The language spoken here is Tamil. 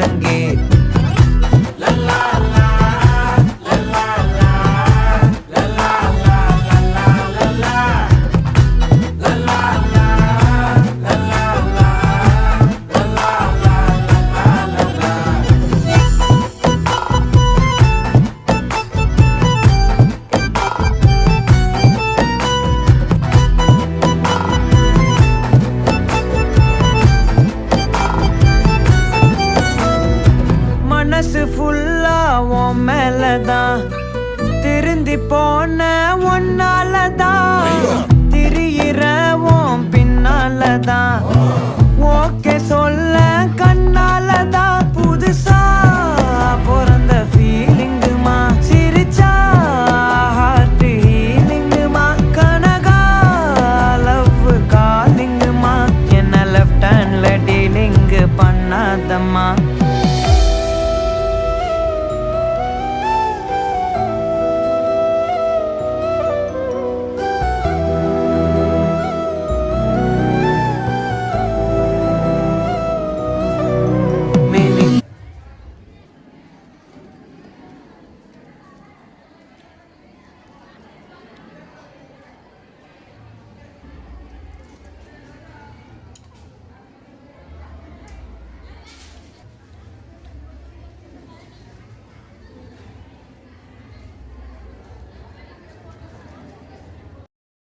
முழங்கே. மனசு ஃபுல்லா உன் மேலதான், திருந்தி போன ஒன்னாலதான், திரியிற உன் பின்னாலதான், ஓகே சொல்ல கண்ணாலதான். புதுசா பிறந்த ஃபீலிங்குமா, சிரிச்சா ஹார்ட் ஹீலிங்குமா, கனகா லவ் காலிங்குமா, என்ன லெஃப்ட் ஹேண்ட்ல டீலிங்கு பண்ணாதம்மா.